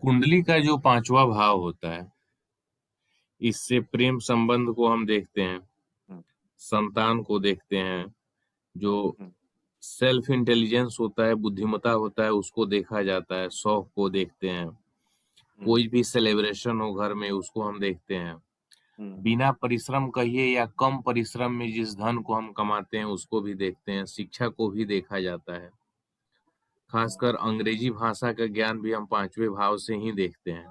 कुंडली का जो पांचवा भाव होता है, इससे प्रेम संबंध को हम देखते हैं, हम्म, संतान को देखते हैं, जो हम्म, सेल्फ इंटेलिजेंस होता है, बुद्धिमत्ता होता है, उसको देखा जाता है, शौक को देखते हैं, कोई भी सेलिब्रेशन हो घर में उसको हम देखते हैं। बिना परिश्रम कहिए या कम परिश्रम में जिस धन को हम कमाते हैं उसको भी देखते हैं, शिक्षा को भी देखा जाता है। खासकर अंग्रेजी भाषा का ज्ञान भी हम पांचवें भाव से ही देखते हैं।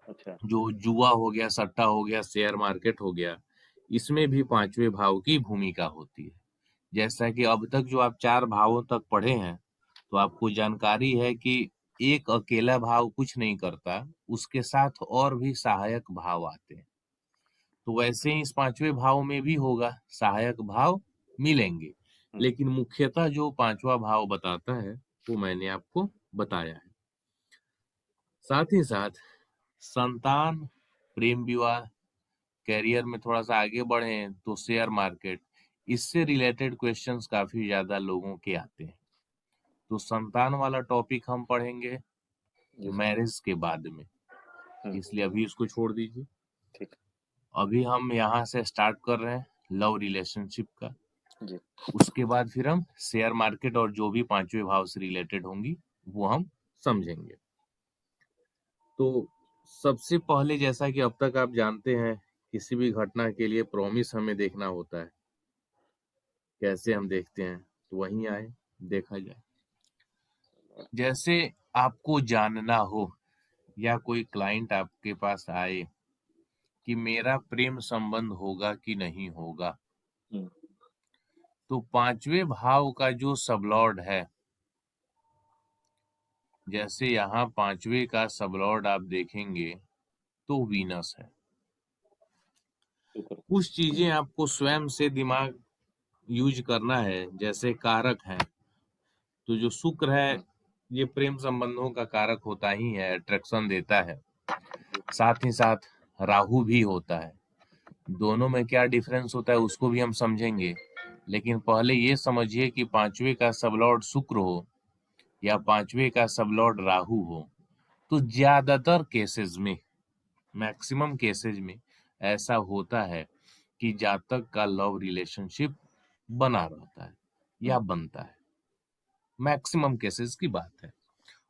अच्छा। जो जुआ हो गया, सट्टा हो गया, शेयर मार्केट हो गया, इसमें भी पांचवें भाव की भूमिका होती है। जैसा कि अब तक जो आप 4 भावों तक पढ़े हैं, तो आपको जानकारी है कि एक अकेला भाव कुछ नहीं करता, उसके साथ और भी सहायक भाव आते हैं। तो वैसे ही इस पांचवें भाव में भी होगा, सहायक भाव मिलेंगे, लेकिन मुख्यतः जो पांचवा भाव बताता है वो मैंने आपको बताया है। साथ ही साथ संतान, प्रेम विवाह, कैरियर में थोड़ा सा आगे बढ़े तो शेयर मार्केट, इससे रिलेटेड क्वेश्चंस काफी ज्यादा लोगों के आते हैं। तो संतान वाला टॉपिक हम पढ़ेंगे मैरिज के बाद में, इसलिए अभी इसको छोड़ दीजिए। ठीक। अभी हम यहाँ से स्टार्ट कर रहे हैं लव रिलेशनशिप का, जी। उसके बाद फिर हम शेयर मार्केट और जो भी पांचवें भाव से रिलेटेड होंगी वो हम समझेंगे। तो सबसे पहले, जैसा कि अब तक आप जानते हैं, किसी भी घटना के लिए प्रॉमिस हमें देखना होता है। कैसे हम देखते हैं, तो वहीं आए देखा जाए। जैसे आपको जानना हो या कोई क्लाइंट आपके पास आए कि मेरा प्रेम संबंध होगा कि नहीं होगा, तो पांचवें भाव का जो सबलॉर्ड है, जैसे यहाँ पांचवें का सबलॉर्ड आप देखेंगे तो वीनस है। कुछ चीजें आपको स्वयं से दिमाग यूज करना है, जैसे कारक है, तो जो शुक्र है ये प्रेम संबंधों का कारक होता ही है, अट्रैक्शन देता है। साथ ही साथ राहु भी होता है। दोनों में क्या डिफरेंस होता है उसको भी हम समझेंगे, लेकिन पहले ये समझिए कि पांचवे का सबलॉर्ड शुक्र हो या पांचवे का सबलॉर्ड राहु हो, तो ज्यादातर केसेस में, मैक्सिमम केसेस में ऐसा होता है कि जातक का लव रिलेशनशिप बना रहता है या बनता है। मैक्सिमम केसेस की बात है,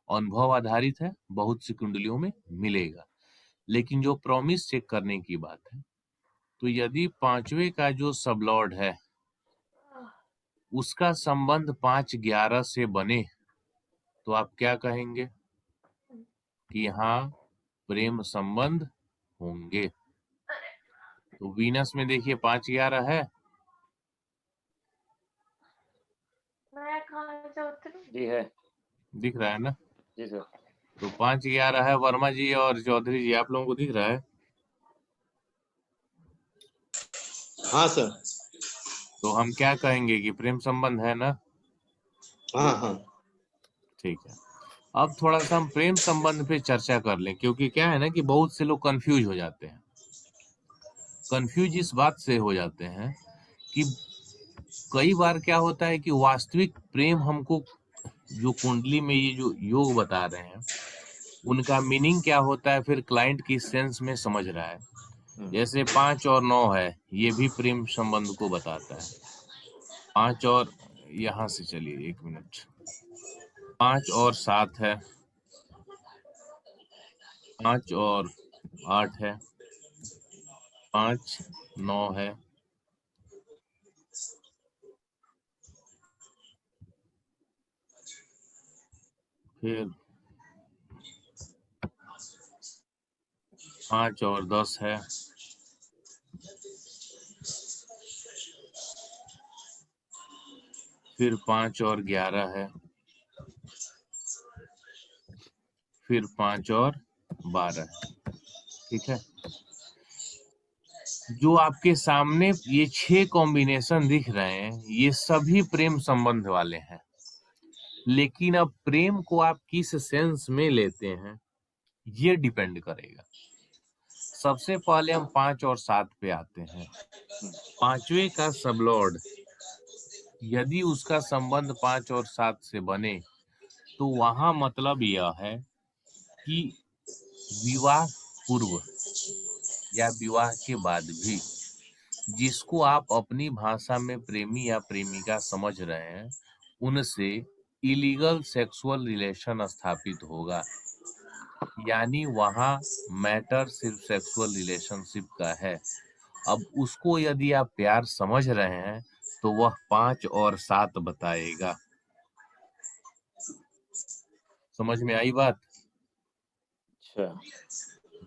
अनुभव आधारित है, बहुत सी कुंडलियों में मिलेगा। लेकिन जो प्रॉमिस चेक करने की बात है, तो यदि पांचवे का जो सबलॉर्ड है उसका संबंध 5-11 से बने, तो आप क्या कहेंगे कि हाँ प्रेम संबंध होंगे। तो वीनस में देखिए 5-11 है। जी है, दिख रहा है ना? जी सर। तो 5-11 है। वर्मा जी और चौधरी जी, आप लोगों को दिख रहा है? हाँ सर। तो हम क्या कहेंगे कि प्रेम संबंध है ना? हाँ हाँ ठीक है। अब थोड़ा सा हम प्रेम संबंध पे चर्चा कर लें, क्योंकि क्या है ना कि बहुत से लोग कंफ्यूज हो जाते हैं। कंफ्यूज इस बात से हो जाते हैं कि कई बार क्या होता है कि वास्तविक प्रेम हमको, जो कुंडली में ये जो योग बता रहे हैं उनका मीनिंग क्या होता है, फिर क्लाइंट की सेंस में समझ रहा है। जैसे 5 और 9 है, ये भी प्रेम संबंध को बताता है। 5 और, यहाँ से चलिए 1 मिनट, 5 और 7 है, 5 और 8 है, 5 9 है, फिर 5 और 10 है, फिर 5 और 11 है, फिर 5 और 12 है। ठीक है। जो आपके सामने ये 6 कॉम्बिनेशन दिख रहे हैं, ये सभी प्रेम संबंध वाले हैं। लेकिन अब प्रेम को आप किस सेंस में लेते हैं ये डिपेंड करेगा। सबसे पहले हम 5 और 7 पे आते हैं। पांचवे का सबलॉर्ड यदि उसका संबंध 5 और 7 से बने, तो वहां मतलब यह है कि विवाह पूर्व या विवाह के बाद भी जिसको आप अपनी भाषा में प्रेमी या प्रेमिका समझ रहे हैं, उनसे इलीगल सेक्सुअल रिलेशन स्थापित होगा। यानी वहां मैटर सिर्फ सेक्सुअल रिलेशनशिप का है। अब उसको यदि आप प्यार समझ रहे हैं तो वह 5 और 7 बताएगा। समझ में आई बात अच्छा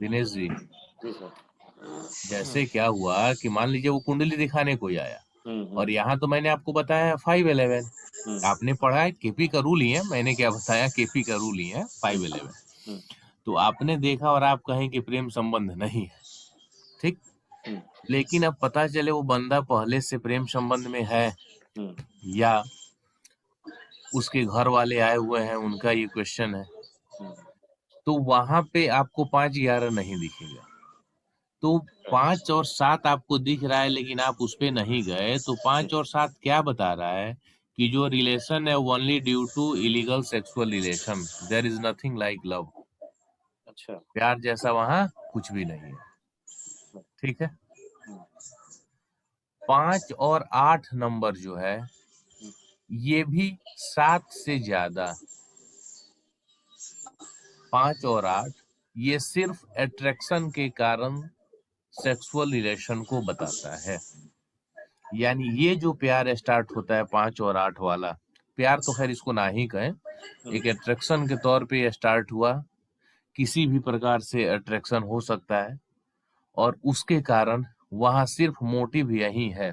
दिनेश जी? जी सर। जैसे क्या हुआ कि मान लीजिए वो कुंडली दिखाने कोई आया और हम्म। यहाँ तो मैंने आपको बताया 511। आपने पढ़ा है केपी का रूल ही है, मैंने क्या बताया, केपी का रूल ही है 511। तो आपने देखा और आप कहें कि प्रेम संबंध नहीं है, ठीक। लेकिन अब पता चले वो बंदा पहले से प्रेम संबंध में है या उसके घर वाले आए हुए हैं, उनका ये क्वेश्चन है। तो वहां पे आपको 5-11 नहीं दिखेगा। तो 5 और 7 आपको दिख रहा है लेकिन आप उस पे नहीं गए। तो 5 और 7 क्या बता रहा है कि जो रिलेशन है only due to illegal sexual relation, there is nothing like love. अच्छा प्यार जैसा वहां कुछ भी नहीं है, ठीक है। 5 और 8 नंबर जो है ये भी 7 से ज्यादा, 5 और 8 ये सिर्फ अट्रैक्शन के कारण सेक्सुअल रिलेशन को बताता है। यानी ये जो प्यार स्टार्ट होता है 5 और 8 वाला प्यार, तो खैर इसको ना ही कहें, एक अट्रैक्शन के तौर पे स्टार्ट हुआ। किसी भी प्रकार से अट्रैक्शन हो सकता है और उसके कारण वहां सिर्फ मोटिव यही है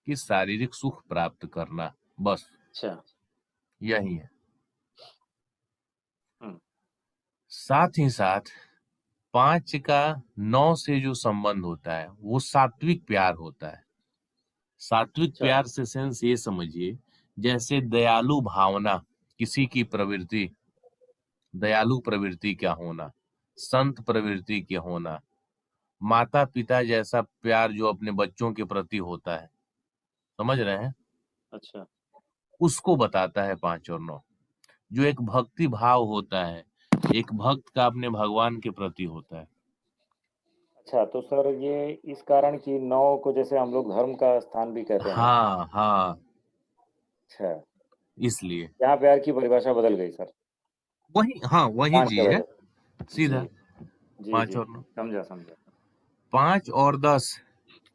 कि शारीरिक सुख प्राप्त करना, बस अच्छा यही है। साथ ही साथ 5 का 9 से जो संबंध होता है वो सात्विक प्यार होता है। सात्विक अच्छा। प्यार से सेंस ये समझिए जैसे दयालु भावना, किसी की प्रवृत्ति, दयालु प्रवृत्ति क्या होना, संत प्रवृत्ति क्या होना, माता पिता जैसा प्यार जो अपने बच्चों के प्रति होता है, समझ रहे हैं, अच्छा उसको बताता है 5 और 9। जो एक भक्ति भाव होता है, एक भक्त का अपने भगवान के प्रति होता है। अच्छा, तो सर ये इस कारण कि 9 को जैसे हम लोग धर्म का स्थान भी कहते हैं। हाँ हाँ, अच्छा, इसलिए यहाँ प्यार की परिभाषा बदल गई सर। वही, हाँ वही 5 के चीज है, बजाय। सीधा जी, जी, 5 जी। और 9। समझा, समझा। 5 और 10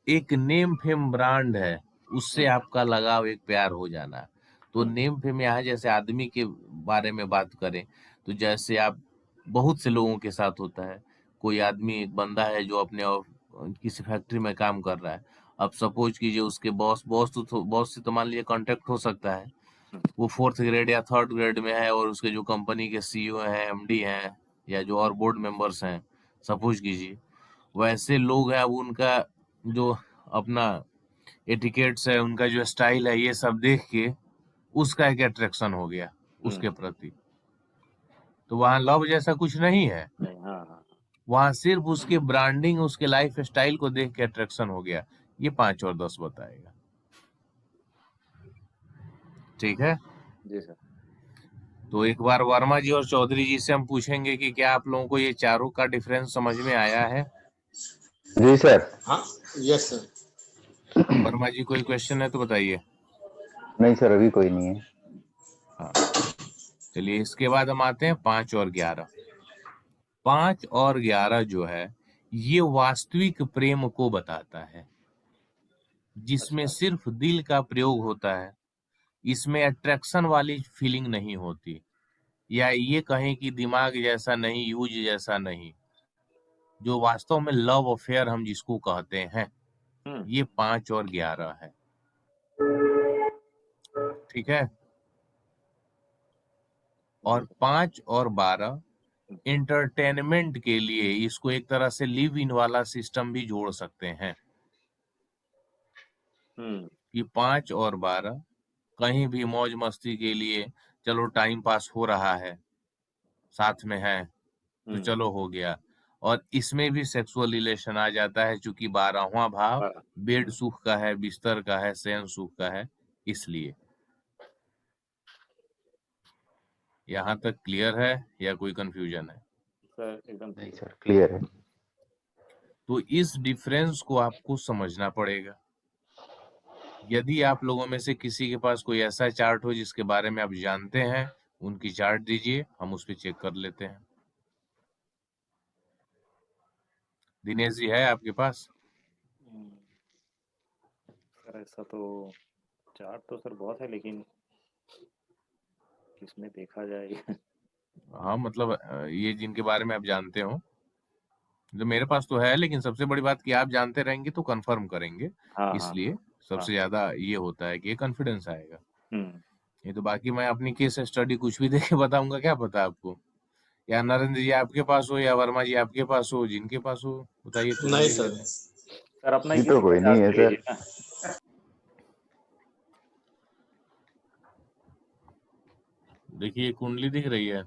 एक नेम फेम ब्रांड है, उससे आपका लगाव, एक प्यार हो जाना। तो नेम फेम यहाँ जैसे आदमी के बारे में बात करें तो जैसे आप बहुत से लोगों के साथ होता है। कोई आदमी, एक बंदा है जो अपने किसी फैक्ट्री में काम कर रहा है। अब सपोज कीजिए उसके बॉस से तो मान लीजिए कांटेक्ट हो सकता है। वो 4th ग्रेड या 3rd ग्रेड में है और उसके जो कंपनी के सीईओ हैं, एमडी हैं या जो और बोर्ड मेंबर्स हैं, सपोज कीजिए वैसे लोग हैं। अब उनका जो अपना एटिकेट्स है, उनका जो स्टाइल है, ये सब देख के उसका एक अट्रैक्शन हो गया उसके प्रति। तो वहां लव जैसा कुछ नहीं है, नहीं, हाँ, हाँ। वहां सिर्फ उसके ब्रांडिंग, उसके लाइफ स्टाइल को देख के अट्रैक्शन हो गया। ये 5 और 10 बताएगा, ठीक है। जी सर। तो एक बार वर्मा जी और चौधरी जी से हम पूछेंगे कि क्या आप लोगों को ये चारों का डिफरेंस समझ में आया है। जी सर। हाँ, यस सर। वर्मा जी कोई क्वेश्चन है तो बताइए। नहीं सर, अभी कोई नहीं है। हाँ, चलिए इसके बाद हम आते हैं 5 और 11। 5 और 11 जो है ये वास्तविक प्रेम को बताता है, जिसमें अच्छा। सिर्फ दिल का प्रयोग होता है। इसमें अट्रैक्शन वाली फीलिंग नहीं होती, या ये कहें कि दिमाग जैसा नहीं, यूज जैसा नहीं। जो वास्तव में लव अफेयर हम जिसको कहते हैं, ये 5 और 11 है, ठीक है। जी और सर। 5 और 12 एंटरटेनमेंट के लिए, इसको एक तरह से लिव इन वाला सिस्टम भी जोड़ सकते हैं कि 5 और 12 कहीं भी मौज मस्ती के लिए, चलो टाइम पास हो रहा है, साथ में है तो चलो हो गया। और इसमें भी सेक्सुअल रिलेशन आ जाता है, चूंकि 12वां भाव बेड सुख का है, बिस्तर का है, शयन सुख का है, इसलिए। यहाँ तक क्लियर है या कोई कंफ्यूजन है? सर एकदम नहीं clear। सर, क्लियर है। तो इस डिफरेंस को आपको समझना पड़ेगा। यदि आप लोगों में से किसी के पास कोई ऐसा चार्ट हो जिसके बारे में आप जानते हैं, उनकी चार्ट दीजिए, हम उस पे चेक कर लेते हैं। दिनेश जी है आपके पास? सर ऐसा तो चार्ट तो सर बहुत है, लेकिन किसमें देखा जाए। हाँ मतलब ये जिनके बारे में आप जानते हो, जो मेरे पास तो है, लेकिन सबसे बड़ी बात कि आप जानते रहेंगे तो कंफर्म करेंगे, हाँ हाँ इसलिए हाँ सबसे ज्यादा ये होता है कि ये कॉन्फिडेंस आएगा। हम्म। ये तो बाकी मैं अपनी केस स्टडी कुछ भी देके बताऊंगा, क्या पता आपको, या नरेंद्र जी आपके पास हो या वर्मा जी आपके पास हो, जिनके पास हो बताइए, तुरंत नहीं देख सर। लेते हैं। सर अपना ये ही तो किसी का कोई नहीं चार्ट है भेजिए सर। ना। देखिए कुंडली दिख रही है,